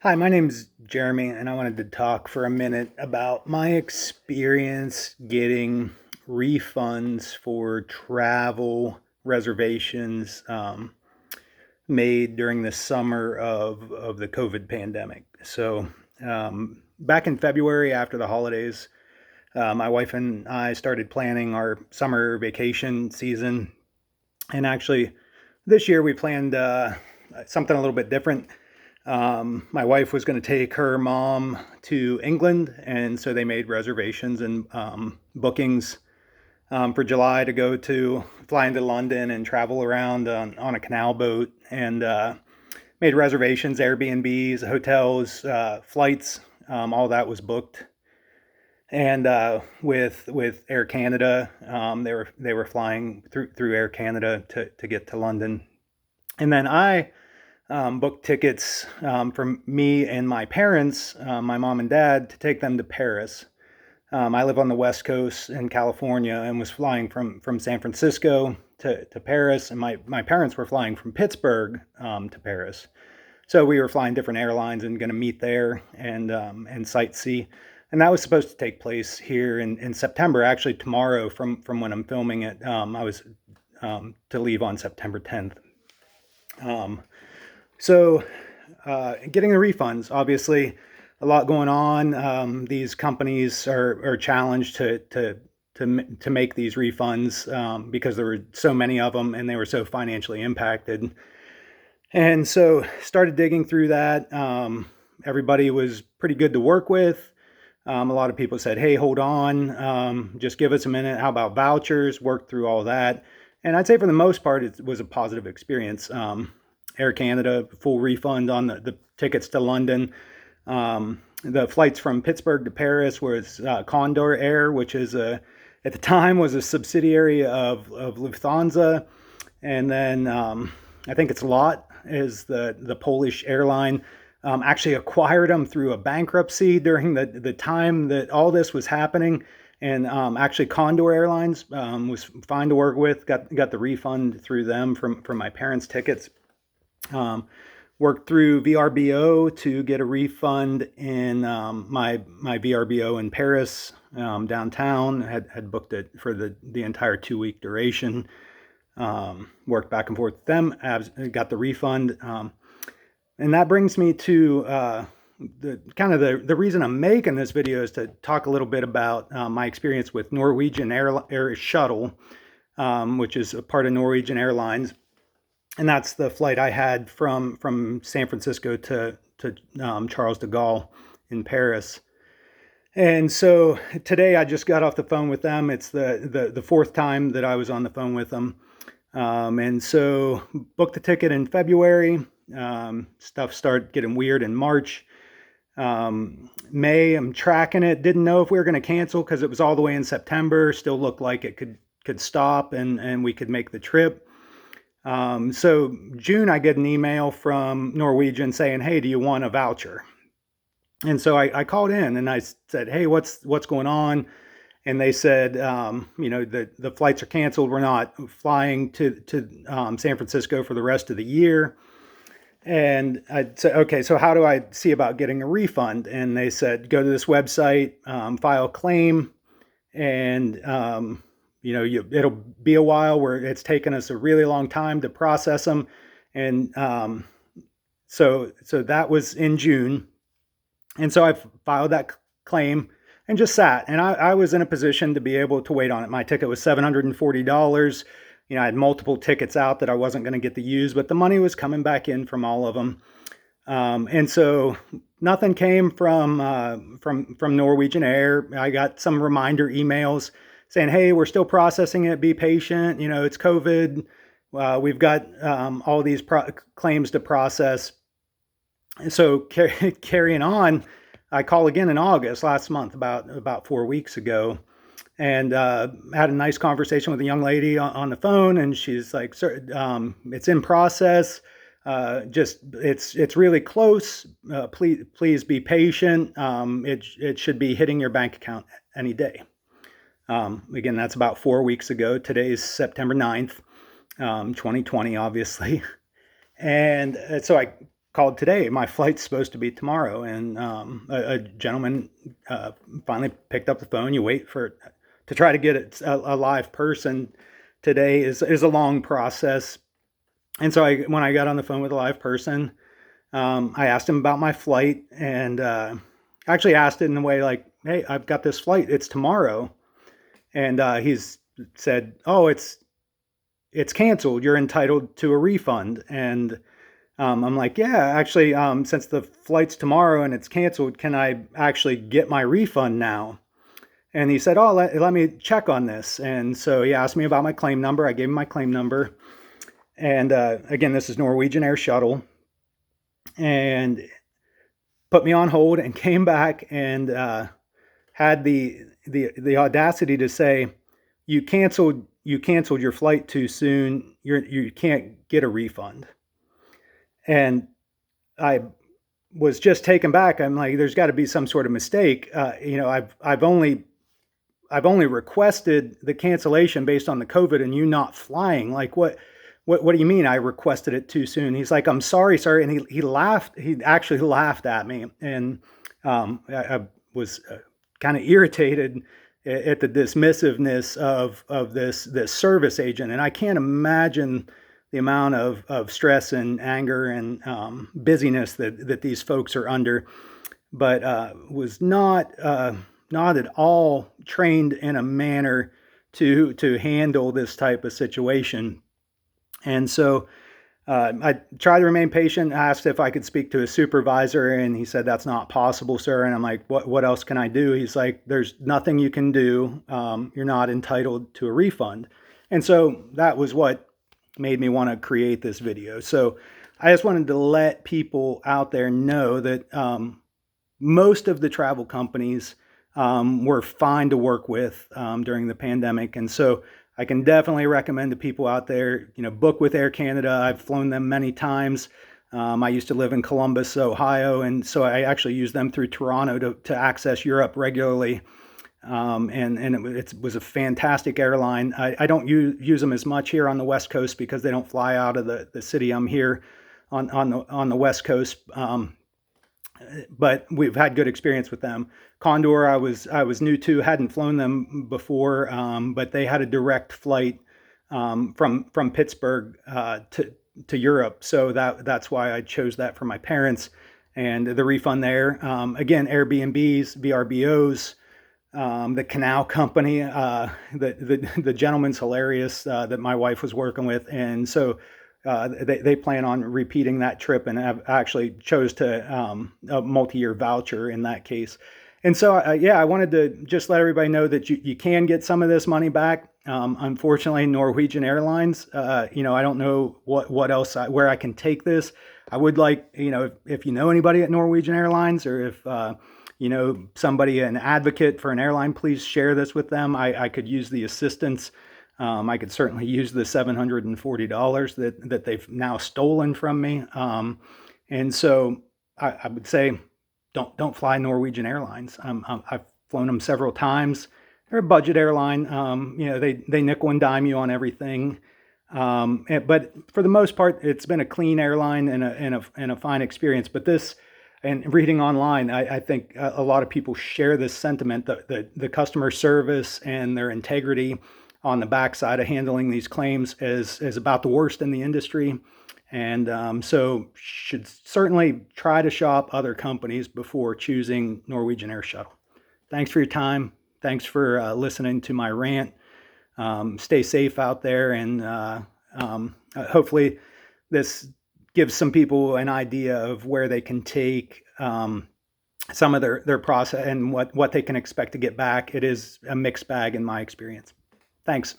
Hi, my name's Jeremy, and I wanted to talk for a minute about my experience getting refunds for travel reservations made during the summer of the COVID pandemic. Back in February after the holidays, my wife and I started planning our summer vacation season. And actually, this year we planned something a little bit different. My wife was going to take her mom to England, and so they made reservations and bookings for July to fly into London and travel around on a canal boat, and made reservations, Airbnbs, hotels, flights, all that was booked. And with Air Canada, they were flying through Air Canada to get to London, and then I booked tickets for me and my parents, my mom and dad, to take them to Paris. I live on the West Coast in California and was flying from San Francisco to Paris, and my parents were flying from Pittsburgh to Paris. So we were flying different airlines and going to meet there and sightsee. And that was supposed to take place here in September. Actually, tomorrow, from when I'm filming it, I was to leave on September 10th. So, getting the refunds, obviously, a lot going on. These companies are challenged to make these refunds because there were so many of them and they were so financially impacted. And so, started digging through that. Everybody was pretty good to work with. A lot of people said, "Hey, hold on, just give us a minute. How about vouchers?" Worked through all that, and I'd say for the most part, it was a positive experience. Air Canada, full refund on the tickets to London. The flights from Pittsburgh to Paris was Condor Air, which is at the time was a subsidiary of Lufthansa. And then I think it's LOT is the Polish airline. Actually acquired them through a bankruptcy during the time that all this was happening. And actually Condor Airlines was fine to work with, got the refund through them from my parents' tickets. Worked through VRBO to get a refund in my VRBO in Paris downtown. Had booked it for the entire 2-week duration. Worked back and forth with them. Got the refund, and that brings me to the reason I'm making this video is to talk a little bit about my experience with Norwegian Air Shuttle, which is a part of Norwegian Airlines. And that's the flight I had from San Francisco to Charles de Gaulle in Paris. And so today I just got off the phone with them. It's the fourth time that I was on the phone with them. And so booked the ticket in February. Stuff started getting weird in March. May, I'm tracking it. Didn't know if we were going to cancel because it was all the way in September. Still looked like it could stop and we could make the trip. So June, I get an email from Norwegian saying, "Hey, do you want a voucher?" And so I called in and I said, "Hey, what's going on?" And they said, the flights are canceled. We're not flying to San Francisco for the rest of the year. And I said, "Okay, so how do I see about getting a refund?" And they said, "Go to this website, file a claim, and it'll be a while where it's taken us a really long time to process them." And so that was in June. And so I filed that claim and just sat. And I was in a position to be able to wait on it. My ticket was $740. I had multiple tickets out that I wasn't going to get to use, but the money was coming back in from all of them. And so nothing came from Norwegian Air. I got some reminder emails saying, "Hey, we're still processing it. Be patient. It's COVID. We've got all these claims to process." And so carrying on, I call again in August last month, about 4 weeks ago, and had a nice conversation with a young lady on the phone, and she's like, "Sir, it's in process. It's really close. Please be patient. It should be hitting your bank account any day." Again, that's about 4 weeks ago. Today's September 9th, 2020, obviously. And so I called today. My flight's supposed to be tomorrow. And a gentleman finally picked up the phone. You wait for to try to get a live person today is a long process. And so when I got on the phone with a live person, I asked him about my flight, and actually asked it in a way like, "Hey, I've got this flight. It's tomorrow." And he's said, "Oh, it's canceled. You're entitled to a refund." And I'm like, "Yeah, actually, since the flight's tomorrow and it's canceled, can I actually get my refund now?" And he said, "Oh, let me check on this." And so he asked me about my claim number. I gave him my claim number. And again, this is Norwegian Air Shuttle. And put me on hold and came back and had the audacity to say, you canceled your flight too soon. You can't get a refund." And I was just taken back. I'm like, there's got to be some sort of mistake. I've only requested the cancellation based on the COVID and you not flying. Like, what do you mean I requested it too soon? He's like, "I'm sorry, sir." And he laughed. He actually laughed at me. And I was kind of irritated at the dismissiveness of this service agent. And I can't imagine the amount of stress and anger and busyness that these folks are under, but was not at all trained in a manner to handle this type of situation. And so I tried to remain patient, asked if I could speak to a supervisor, and he said, "That's not possible, sir." And I'm like, what else can I do? He's like, "There's nothing you can do. You're not entitled to a refund." And so that was what made me want to create this video. So I just wanted to let people out there know that most of the travel companies were fine to work with during the pandemic. And so I can definitely recommend to people out there, book with Air Canada. I've flown them many times. I used to live in Columbus, Ohio, and so I actually use them through Toronto to access Europe regularly. It was a fantastic airline. I don't use them as much here on the West Coast because they don't fly out of the city. I'm here on the West Coast. But we've had good experience with them. Condor, I was new to, hadn't flown them before, but they had a direct flight from Pittsburgh to Europe, so that's why I chose that for my parents. And the refund there, again, Airbnbs, VRBOs, the canal company, the gentleman's hilarious that my wife was working with, and so they plan on repeating that trip and have actually chose to a multi-year voucher in that case. And so, I wanted to just let everybody know that you can get some of this money back. Unfortunately, Norwegian Airlines, I don't know what else, where I can take this. I would like, if you know anybody at Norwegian Airlines, or if, somebody, an advocate for an airline, please share this with them. I could use the assistance. I could certainly use the $740 that they've now stolen from me. And so I would say, don't fly Norwegian Airlines. I've flown them several times. They're a budget airline. They nickel and dime you on everything. But for the most part, it's been a clean airline and a fine experience. But this, and reading online, I think a lot of people share this sentiment that the customer service and their integrity on the backside of handling these claims is about the worst in the industry. And so should certainly try to shop other companies before choosing Norwegian Air Shuttle. Thanks for your time. Thanks for listening to my rant. Stay safe out there, and hopefully this gives some people an idea of where they can take some of their process and what they can expect to get back. It is a mixed bag in my experience. Thanks.